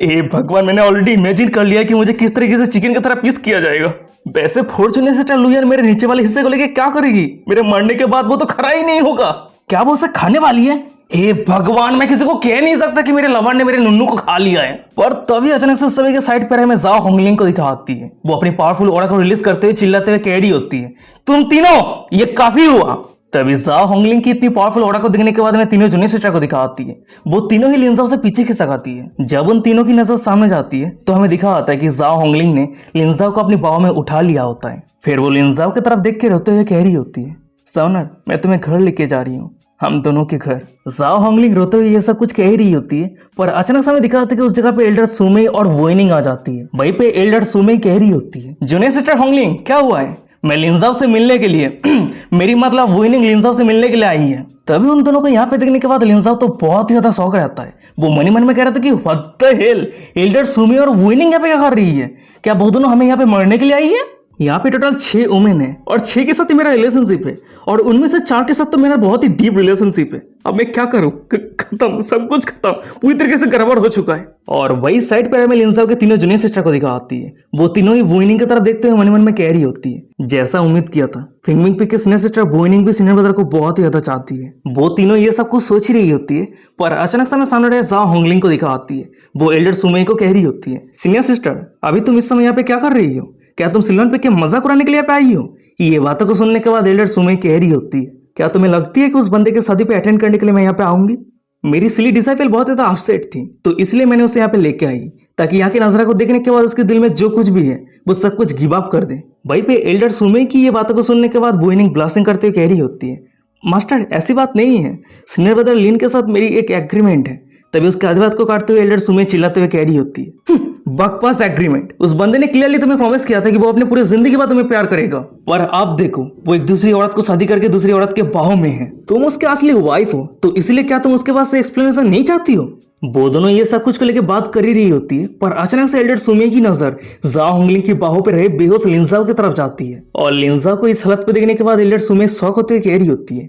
Speaker 1: ए भगवान, मैंने ऑलरेडी इमेजिन कर लिया कि मुझे किस तरीके से चिकन की तरह पीस किया जाएगा। वैसे फोर्थ जूनियर सिस्टर लुयान मेरे नीचे वाले हिस्से को लेके क्या करेगी? मेरे मरने के बाद वो तो खरा ही नहीं होगा। क्या वो उसे खाने वाली है? हे भगवान, मैं किसी को कह नहीं सकता कि मेरे लवर ने मेरे नुन्नू को खा लिया है। पर तभी अचानक से सभी के साइड पर हमें जाओ होंगलिंग को दिखाती है। वो अपनी पावरफुल ऑरा को रिलीज करते हुए चिल्लाते हुए कह रही होती है, तुम तीनों, ये काफी हुआ। तभी जाओ होंगलिंग की इतनी पावरफुल ऑरा को देखने के बाद मैं तीनों जूनियर सिस्टर को दिखाती है। वो तीनों ही लिंजाओ से पीछे खिसकाती है। जब उन तीनों की नजर सामने जाती है तो हमें दिखा आता है कि जाओ होंगलिंग ने लिंजाओ को अपनी बाहों में उठा लिया होता है। फिर वो लिंजाओ की तरफ देख के रोते हुए कह रही होती है, साउनर, मैं तुम्हें घर लेके जा रही हूँ, हम दोनों के घर। जाओ होंगलिंग रोते हुए ये सब कुछ कह रही होती है, पर अचानक हमें दिखाता है कि उस जगह पे एल्डर सुमे और वोइनिंग आ जाती है। वहीं पे एल्डर सुमे कह रही होती है, जूनियर सिस्टर होंगलिंग, क्या हुआ है? मैं लिंजाओ से मिलने के लिए मेरी मतलब वोइनिंग लिंजाओ से मिलने के लिए आई है। तभी उन दोनों को यहाँ पे देखने के बाद लिंजाओ तो बहुत ही ज्यादा शौक रहता है। वो मन ही मन में कह रहा था कि व्हाट द हेल, एल्डर सुमे और वोइनिंग यहाँ पे क्या कर रही है? क्या वो दोनों हमें यहाँ पे मरने के लिए आई है? यहाँ पे टोटल 6 वुमेन है और 6 के साथ ही मेरा रिलेशनशिप है, और उनमें से 4 के साथ तो मेरा बहुत ही डीप रिलेशनशिप है। अब मैं क्या करूं? खत्म, सब कुछ खत्म, पूरी तरीके से गड़बड़ हो चुका है। और वही साइड पर हमें लिंजाओ के तीनों जूनियर सिस्टर को दिखाती है। वो तीनों ही वोइनिंग की तरफ देखते हुए मन मन में कह रही होती है, जैसा उम्मीद किया था, फिंगमिंग पिक के सीनियर सिस्टर वोइनिंग भी सीनियर ब्रदर को बहुत ही ज्यादा चाहती है। वो तीनों ये सब कुछ सोच ही रही होती है, पर अचानक से सामने रहे जाओ होंगलिंग को दिखाती है। वो एल्डर सुमे को कह रही होती है, सीनियर सिस्टर, अभी तुम इस समय यहाँ पे क्या कर रही हो? क्या तुम सिल्वन पे के मजाक उड़ाने के लिए आई हो? ये बातों को सुनने के बाद एल्डर सुमे कह रही होती है, क्या तुम्हें लगती है कि उस बंदे के शादी पे अटेंड करने के लिए मैं यहाँ पे आऊंगी? मेरी सिली डिसाइपल बहुत ज्यादा अपसेट थी, तो इसलिए मैंने उसे यहाँ पे लेके आई, ताकि यहाँ की नजरा को देखने के बाद उसके दिल में जो कुछ भी है वो सब कुछ गिव अप कर दे। वहीं पे एल्डर सुमे की ये बातों को सुनने के बाद वोइनिंग ब्लास्टिंग करते हुए कह रही होती है, मास्टर, ऐसी बात नहीं है, सीनियर ब्रदर लिन के साथ मेरी एक एग्रीमेंट है। तभी उसके आधी बात को काटते हुए एल्डर सुमे चिल्लाते हुए कह रही होती है, बकवास एग्रीमेंट। उस बंदे ने क्लियरली तुम्हें प्रॉमिस किया था कि वो अपने पूरे जिंदगी बाद तुम्हें प्यार करेगा, पर आप देखो, वो एक दूसरी औरत को शादी करके दूसरी औरत के बाहों में है। तुम उसके असली वाइफ हो, तो इसलिए क्या तुम उसके पास से एक्सप्लेनेशन नहीं चाहती हो? वो दोनों ये सब कुछ को लेकर बात कर ही रही होती है, पर अचानक से एल्डर सुमे की नजर जाओ होंगलिंग की बाहों पर रहे बेहोश लिंजाओ की तरफ जाती है। और लिंजाओ को इस हालत पे देखने के बाद एल्डर सुमे शौक होते हुए कह रही होती है,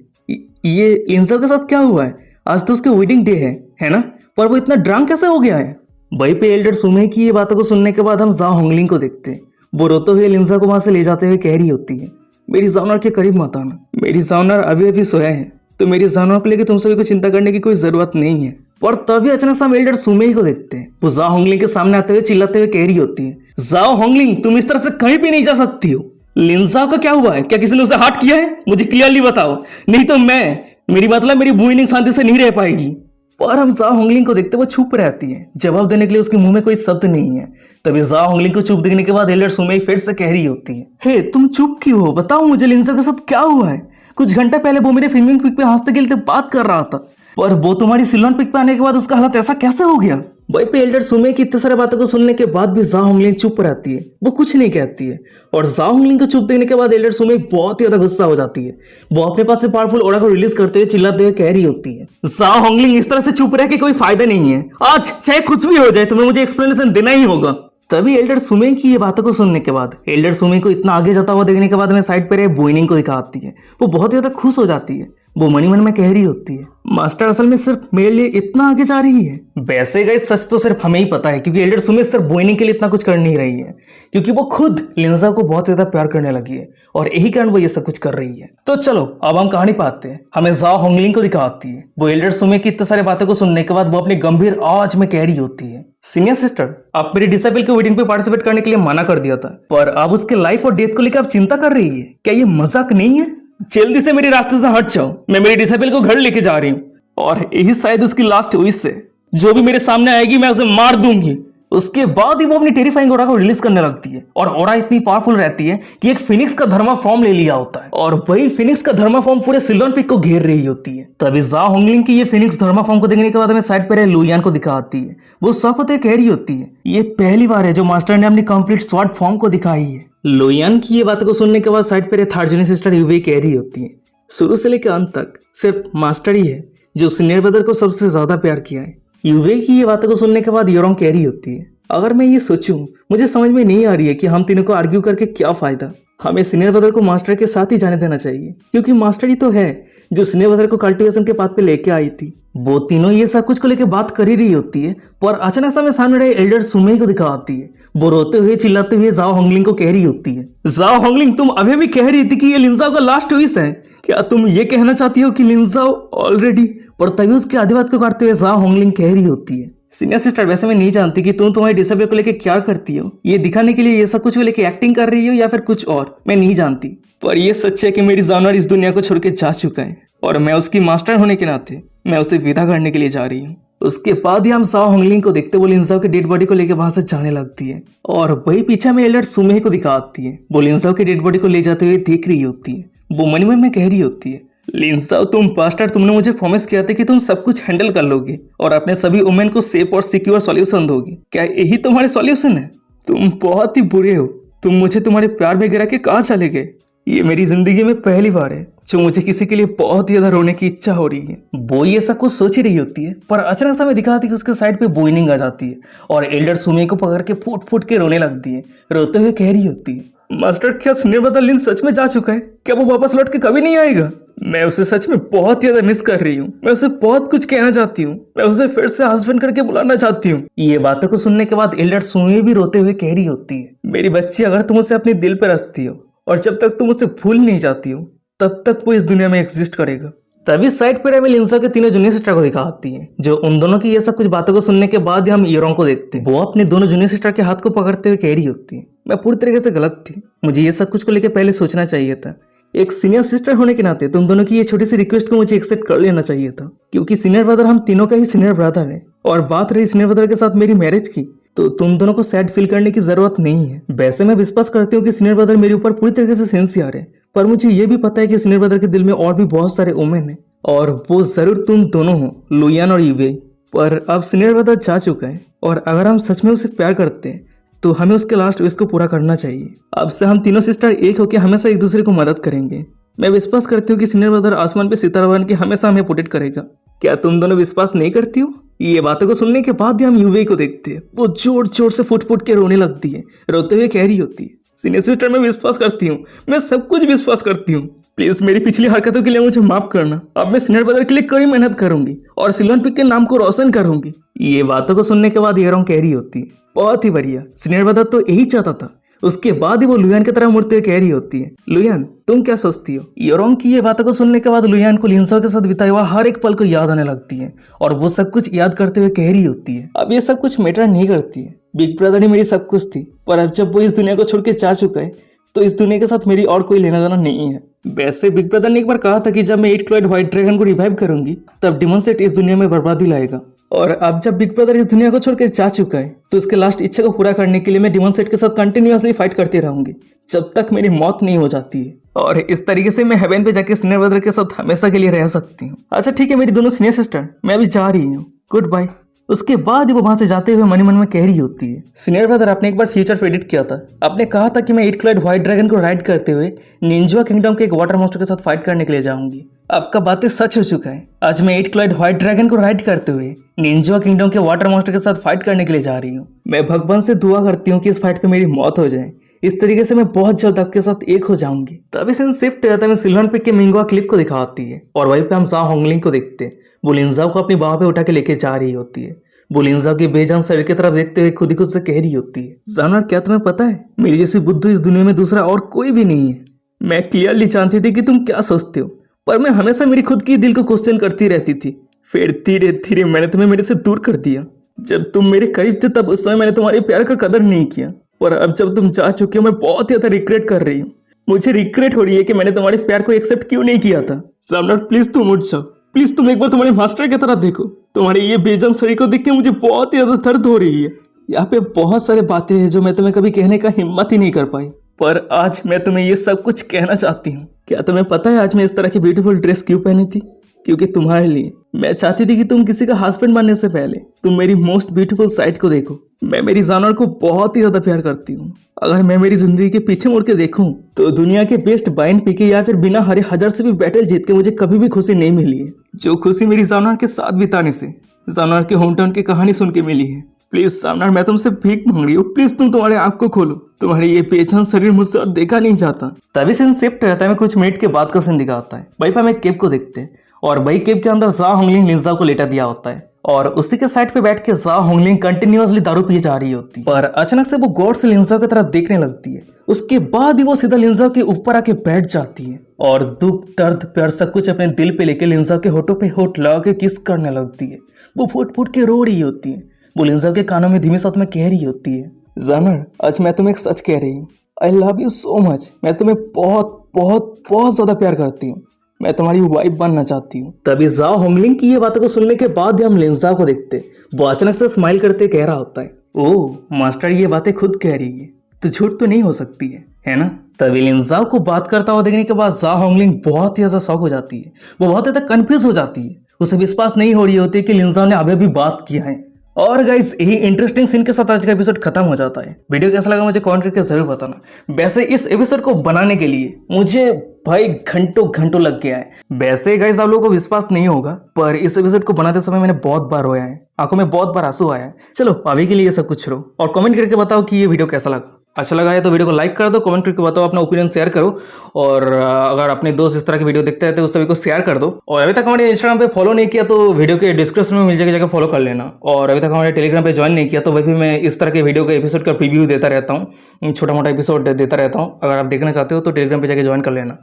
Speaker 1: ये लिंजाओ के साथ क्या हुआ है? आज तो उसके वेडिंग डे है ना? पर वो इतना ड्रंक कैसे हो गया है? वहीं पे एल्डर सुमे की ये बातों को सुनने के बाद हम जाओ होंगलिंग को देखते हैं। वो रोते हुए लिंजा को वहां से ले जाते हुए कह रही होती है, मेरी जानवर के करीब मत आना, मेरी जानवर अभी अभी सोया है, तो मेरी जानवर को लेकर तुम सभी को चिंता करने की कोई जरूरत नहीं है। और तभी अचानक से हम एल्डर सुमे को देखते हैं। वो जाओ होंगलिंग के सामने आते हुए चिल्लाते हुए कह रही होती है, जाओ होंगलिंग, तुम इस तरह से कहीं भी नहीं जा सकती हो। लिंजा का क्या हुआ है? क्या किसी ने उसे हर्ट किया है? मुझे क्लियरली बताओ, नहीं तो मेरी मतलब मेरी वोइनिंग शांति से नहीं रह पाएगी। और हम जाओ होंगलिंग को देखते वो चुप रहती है, जवाब देने के लिए उसके मुंह में कोई शब्द नहीं है। तभी जाओ होंगलिंग को चुप देखने के बाद एल्डर सुमे फिर से कह रही होती है, हे तुम चुप क्यों हो? बताओ मुझे, लिंजा के साथ क्या हुआ है? कुछ घंटा पहले वो मेरे फिल्मिंग पिक पे हंसते खेलते बात कर रहा था, पर वो तुम्हारी सिलोन पिक पे आने के बाद उसका हालत ऐसा कैसे हो गया? वहीं पे एल्डर सुमे की इतने सारे बातों को सुनने के बाद भी जा होंगलिंग चुप रहती है, वो कुछ नहीं कहती है। और जा होंगलिंग को चुप देने के बाद एल्डर सुमे बहुत ही ज्यादा गुस्सा हो जाती है। वो अपने पास से पावरफुल ऑरा को रिलीज करते हुए चिल्लाते हुए कह रही होती है, जा होंगलिंग इस तरह से चुप रह के कोई फायदा नहीं है, आज चाहे कुछ भी हो जाए तुम्हें मुझे एक्सप्लेनेशन देना ही होगा। तभी एल्डर सुमे की ये बातों को सुनने के बाद, एल्डर सुमे को इतना आगे जाता हुआ देखने के बाद में साइड पे रहे बोइनिंग को दिखाती है। वो बहुत ही ज्यादा खुश हो जाती है। वो मनी मन में कह रही होती है, मास्टर असल में सिर्फ मेरे लिए इतना आगे जा रही है। वैसे गाइस सच तो सिर्फ हमें ही पता है, क्योंकि एल्डर सुमे सिर्फ बोइनिंग के लिए इतना कुछ कर नहीं रही है, क्योंकि वो खुद लिंजा को बहुत ज्यादा प्यार करने लगी है और यही कारण वो ये सब कुछ कर रही है। तो चलो अब हम कहानी पाते हैं। हमें जा होंगलिंग को दिखाती है। वो एल्डर सुमे की इतने सारे बातों को सुनने के बाद वो अपनी गंभीर आवाज में कह रही होती है, सीनियर सिस्टर, आप मेरी डिसेबल के वेडिंग पे पार्टिसिपेट करने के लिए मना कर दिया था, पर अब उसके लाइफ और डेथ को लेकर आप चिंता कर रही है, क्या ये मजाक नहीं है? जल्दी से मेरे रास्ते से हट जाओ, मैं मेरी डिसेबल को घर लेके जा रही हूँ और यही शायद उसकी लास्ट विश है। जो भी मेरे सामने आएगी मैं उसे मार दूंगी। उसके बाद ही वो अपनी टेरिफाइंग ऑरा को रिलीज करने लगती है और ऑरा इतनी पावरफुल रहती है कि एक फिनिक्स का धर्मा फॉर्म ले लिया होता है और वही फिनिक्स का धर्मा फॉर्म पूरे सिल्वन पिक को घेर रही होती है। तभी जा होंगलिंग की ये फिनिक्स धर्मा फॉर्म को देखने के बाद हमें साइड पर लुयान को दिखाती है। वो शौक होते कह रही होती है, ये पहली बार है जो मास्टर ने अपनी कंप्लीट स्वॉर्ड फॉर्म को दिखाई है। लुयान की ये बातों को सुनने के बाद साइड पर थर्ड जूनियर सिस्टर यूवी कह रही होती है, शुरू से लेकर अंत तक सिर्फ मास्टर ही है जो सीनियर ब्रदर को सबसे ज्यादा प्यार किया है। यूवे की ये बातों को सुनने के बाद योरोंग कह रही होती है, अगर मैं ये सोचूं मुझे समझ में नहीं आ रही है कि हम तीनों को आर्ग्यू करके क्या फायदा। हमें सीनियर ब्रदर को मास्टर के साथ ही जाने देना चाहिए, क्योंकि मास्टर ही तो है जो सीनियर ब्रदर को कल्टीवेशन के पाथ पे लेके आई थी। वो तीनों ये सब कुछ को लेकर बात कर ही रही होती है, पर अचानक से हमें सामने रहे एल्डर सुमे को दिखाती है। वो रोते हुए चिल्लाते हुए जाओ होंगलिंग को कह रही होती है, जाओ होंगलिंग, तुम अभी भी कह रही थी कि ये लिंजाओ का लास्ट विश है, क्या तुम ये कहना चाहती हो कि लिंजाओ ऑलरेडी? पर तभी उसके आदिवाद को काटते हुए जाओ होंगलिंग कह रही होती है, सीनियर सिस्टर, वैसे मैं नहीं जानती कि तुम तुम्हारी डिसेबल को लेकर क्या करती हो, ये दिखाने के लिए ये सब कुछ लेके एक्टिंग कर रही हो या फिर कुछ और, मैं नहीं जानती। पर ये सच है कि मेरी जानवर इस दुनिया को छोड़ के जा चुका है और मैं उसकी मास्टर होने के नाते मैं उसे विदा करने के लिए जा रही हूँ। उसके बाद ही हम जाओ होंगलिंग को देखते वो लिंजाओ के डेड बॉडी को लेकर वहां से जाने लगती है और वही पीछे में एल्डर सुमे को दिखाती है। वो लिंजाओ के डेड बॉडी को ले जाते हुए देख रही होती है। वो मन में कह रही होती है, लिंजाओ, तुम पास्टर, तुमने मुझे प्रॉमिस किया था कि तुम सब कुछ हैंडल कर लोगे और अपने सभी वुमेन को सेफ और सिक्योर सॉल्यूशन दोगे। क्या यही तुम्हारे सॉल्यूशन है? तुम बहुत ही बुरे हो। तुम मुझे तुम्हारे प्यार में गिरा के कहाँ चले गए? ये मेरी जिंदगी में पहली बार है जो मुझे किसी के लिए बहुत ही ज्यादा रोने की इच्छा हो रही है। वो ये सब कुछ सोच ही रही होती है, पर अचानक से हमें दिखाती है कि उसके साइड पे बोइनिंग आ जाती है और एल्डर सुमे को पकड़ के फूट फूट के रोने लगती है। रोते हुए कह रही होती है, मास्टर, क्या सीनियर ब्रदर लिन सच में जा चुका है? क्या वो वापस लौट के कभी नहीं आएगा? मैं उसे सच में बहुत ही ज्यादा मिस कर रही हूँ। मैं उसे बहुत कुछ कहना चाहती हूँ। मैं उसे फिर से हस्बैंड करके बुलाना चाहती हूँ। ये बातों को सुनने के बाद एल्डर सुमे भी रोते हुए कह रही होती है, मेरी बच्ची, अगर तुम उसे अपने दिल पे रखती हो और जब तक तुम उसे भूल नहीं जाती हो तब तक वो इस दुनिया में एग्जिस्ट करेगा। तभी साइड पर हमें लिंजा के तीनों जूनियर सिस्टर को दिखाती है, जो उन दोनों की ये सब कुछ बातों को सुनने के बाद हम योरोंग को देखते हैं। वो अपने दोनों जूनियर सिस्टर के हाथ को पकड़ते हुए कह रही होती है, मैं पूरी तरीके से गलत थी, मुझे ये सब कुछ को लेकर पहले सोचना चाहिए था। एक सीनियर सिस्टर होने के नाते तुम दोनों की ये छोटी सी रिक्वेस्ट को मुझे एक्सेप्ट कर लेना चाहिए था, क्योंकि सीनियर ब्रदर हम तीनों का ही सीनियर ब्रदर है। और बात रही सीनियर ब्रदर के साथ मेरी मैरिज की, तो तुम दोनों को सैड फील करने की जरूरत नहीं है। वैसे मैं विश्वास करती हूँ कि सीनियर ब्रदर मेरे ऊपर पूरी तरीके से सिंसियर है, पर मुझे ये भी पता है कि सीनियर ब्रदर के दिल में और भी बहुत सारे वुमेन है और वो जरूर तुम दोनों हो, लुयान और यूवे। पर अब सीनियर ब्रदर जा चुका है और अगर हम सच में उसे प्यार करते हैं तो हमें उसके लास्ट विश को पूरा करना चाहिए। अब से हम तीनों सिस्टर एक होकर हमेशा एक दूसरे को मदद करेंगे। मैं विश्वास करती हूँ कि सीनियर ब्रदर आसमान पे सितारा बन के हमेशा हमें प्रोटेक्ट करेगा। क्या तुम दोनों विश्वास नहीं करती हो? ये बातों को सुनने के बाद ही हम यूवे को देखते हैं। वो जोर जोर से फुट फुट के रोने लगती है, रोते हुए कह रही होती है, सीनियर सिस्टर, मैं विश्वास करती हूँ, मैं सब कुछ विश्वास करती हूँ। प्लीज मेरी पिछली हरकतों के लिए मुझे माफ करना। अब मैं सीनियर ब्रदर के लिए कड़ी मेहनत करूंगी और सिल्वन पिक के नाम को रोशन करूंगी। ये बातों को सुनने के बाद योरोंग कह रही होती है, बहुत ही बढ़िया, सीनियर ब्रदर तो यही चाहता था। उसके बाद ही वो लुयान की तरह मुड़ते हुए कह रही होती है, लुयान, तुम क्या सोचती हो? योरोंग की ये बातों को सुनने के बाद लुयान को लिंजा के साथ बिताया हुआ हर एक पल को याद आने लगती है और वो सब कुछ याद करते हुए कह रही होती है, अब ये सब कुछ मैटर नहीं करती है। बिग ब्रदर ही मेरी सब कुछ थी, पर अब जब वो इस दुनिया को छोड़ के जा चुका है तो इस दुनिया के साथ मेरी और कोई लेना देना नहीं है। वैसे बिग ब्रदर ने एक बार कहा था कि जब मैं 8 क्लॉइड व्हाइट ड्रैगन को रिवाइव करूंगी तब डिमन सेट इस दुनिया में बर्बादी लाएगा। और अब जब बिग ब्रदर इस दुनिया को छोड़ के जा चुका है तो उसके लास्ट इच्छा को पूरा करने के लिए मैं डिमन सेट के साथ कंटिन्यूअसली फाइट करती रहूंगी जब तक मेरी मौत नहीं हो जाती है। और इस तरीके से मैं हेवन पे जाके सीनियर ब्रदर के साथ हमेशा के लिए रह सकती हूँ। अच्छा ठीक है मेरी दोनों सीनियर सिस्टर, मैं अभी जा रही हूँ, गुड बाय। उसके बाद वो वहां से जाते हुए मन में कह रही होती है, सीनियर ब्रदर आपने एक बार फ्यूचर प्रेडिक्ट किया था, आपने कहा था कि मैं 8 क्लाइड व्हाइट ड्रैगन को राइड करते हुए निंजा किंगडम के एक वाटर मॉन्स्टर के साथ फाइट करने के लिए जाऊंगी। आपका बातें सच हो चुका है, आज मैं 8 क्लाइड व्हाइट ड्रैगन को राइड करते हुए निंजा किंगडम के वाटर मॉन्स्टर के साथ फाइट करने के लिए जा रही हूँ। मैं भगवान से दुआ करती हूँ कि इस फाइट में मेरी मौत हो जाए, इस तरीके से मैं बहुत जल्द आपके साथ एक हो जाऊंगी। तभी सीन शिफ्ट रहता है सिल्वर पिक के मिंगवा क्लिप को दिखाती है और वहीं पे हम जा होंगलिंग को देखते हैं। वो लिंजा को अपनी बाह पे उठा के लेके जा रही होती है। वो लिंजा की बेजान शरीर की तरफ देखते हुए खुद ही खुद से कह रही होती है, जानवर क्या तुम्हें पता है मेरी जैसी बुद्धू इस दुनिया में दूसरा और कोई भी नहीं है। मैं क्लियरली जानती थी कि तुम क्या सोचते हो, पर मैं हमेशा मेरी खुद की दिल को क्वेश्चन करती रहती थी। फिर धीरे धीरे मैंने तुम्हें मेरे से दूर कर दिया। जब तुम मेरे करीब थे तब उस समय मैंने तुम्हारे प्यार का कदर नहीं किया, पर अब जब तुम जा चुके हो मैं बहुत ज्यादा रिग्रेट कर रही हूँ। मुझे रिग्रेट हो रही है कि मैंने तुम्हारे प्यार को एक्सेप्ट क्यों नहीं किया था। सम्राट प्लीज तुम उठ जाओ, प्लीज तुम एक बार तुम्हारे मास्टर की तरह देखो। तुम्हारे ये बेजान शरीर को देख के मुझे बहुत ही ज्यादा दर्द हो रही है। यहाँ पे बहुत सारे बातें हैं जो मैं तुम्हें कभी कहने का हिम्मत ही नहीं कर पाई, पर आज मैं तुम्हें ये सब कुछ कहना चाहती हूँ। क्या तुम्हें पता है आज मैं इस तरह की ब्यूटीफुल ड्रेस क्यों पहनी थी? क्योंकि तुम्हारे लिए। मैं चाहती थी कि तुम किसी का हस्बैंड बनने से पहले तुम मेरी मोस्ट ब्यूटीफुल साइड को देखो। मैं मेरी जानवर को बहुत ही ज्यादा प्यार करती हूँ। अगर मैं मेरी जिंदगी के पीछे मुड़ के देखूं तो दुनिया के बेस्ट बाइन पीके या फिर बिना हरे 1000 से भी बैटल जीत के मुझे कभी भी खुशी नहीं मिली है, जो खुशी मेरी जानवर के साथ बिताने से, जानवर के होम टाउन की कहानी सुन के मिली है। प्लीज जानवर मैं तुमसे भीख मांग रही हूँ, प्लीज तुम तुम्हारे आंख को खोलो, तुम्हारे ये बेजान शरीर मुझसे और देखा नहीं जाता। तभी सीन शिफ्ट रहता है, कुछ मिनट के बाद का सीन दिखाता है। भाई हम एक केव को देखते हैं और भाई केव के अंदर जा होंगलिंग लिंजा को लेटा दिया होता है और उसी के साइड पे बैठ के जा होंगलिंग कंटिन्यूअसली दारू पिए जा रही होती है। पर अचानक से वो गॉड से लिंजा की तरफ देखने लगती है। उसके बाद ही वो सीधा लिंजा के ऊपर आके बैठ जाती है और दुख दर्द प्यार सब कुछ अपने दिल पे लेके लिंजा के होठों पे होठ लगा के किस करने लगती है। वो फुट फुट के रो रही होती है। वो लिंजा के कानों में धीमे साथ में कह रही होती है, जानवर आज मैं तुम्हें एक सच कह रही हूँ, I love you so much. मैं तुम्हें बहुत बहुत बहुत ज्यादा प्यार करती हूँ, मैं तुम्हारी वाइफ बनना चाहती हूँ। तभी जाओ होंगलिंग की ये बातों को सुनने के बाद हम लिंजा को देखते, वो अचानक से स्माइल करते कह रहा होता है, ओह मास्टर ये बातें खुद कह रही है तो झूठ तो नहीं हो सकती है ना। तभी लिंजा को बात करता हुआ देखने के बाद जा होंगलिंग बहुत ही ज्यादा शॉक हो जाती है। वो बहुत ज्यादा कंफ्यूज हो जाती है, उसे विश्वास नहीं हो रही होती कि लिंजा ने अभी भी बात किया है। और गाइस यही इंटरेस्टिंग सीन के साथ आज का एपिसोड खत्म हो जाता है। वीडियो कैसा लगा मुझे कमेंट करके जरूर बताना। वैसे इस एपिसोड को बनाने के लिए मुझे भाई घंटों घंटों लग गया है। वैसे गाइस आप लोगों को विश्वास नहीं होगा, पर इस एपिसोड को बनाते समय मैंने बहुत बार रोया है, आंखों में बहुत बार आंसू आया है। चलो अभी के लिए ये सब कुछ छोड़ो और कमेंट करके बताओ कि ये वीडियो कैसा लगा। अच्छा लगा है तो वीडियो को लाइक कर दो, कमेंट करके बताओ, अपना ओपिनियन शेयर करो और अगर अपने दोस्त इस तरह की वीडियो देखते हैं तो उस सभी को शेयर कर दो। और अभी तक हमारे इंस्टाग्राम पे फॉलो नहीं किया तो वीडियो के डिस्क्रिप्शन में मिल जाएगा, जाकर फॉलो कर लेना। और अभी तक हमारे टेलीग्राम पे ज्वाइन नहीं किया तो वही भी मैं इस तरह के वीडियो के एपिसोड का प्रीव्यू देता रहता हूँ, छोटा मोटा एपिसोड देता रहता हूँ। अगर आप देखना चाहते हो तो टेलीग्राम पे जाकर ज्वाइन कर लेना।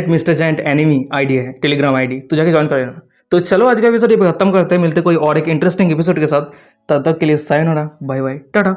Speaker 1: @Mr. Giant Enemy आईडी है टेलीग्राम आईडी, तो जाके ज्वाइन कर लेना। तो चलो आज का एपिसोड ये खत्म करते हैं, मिलते कोई और एक इंटरेस्टिंग एपिसोड के साथ। तब तक के लिए सायोनारा, बाय बाय, टाटा।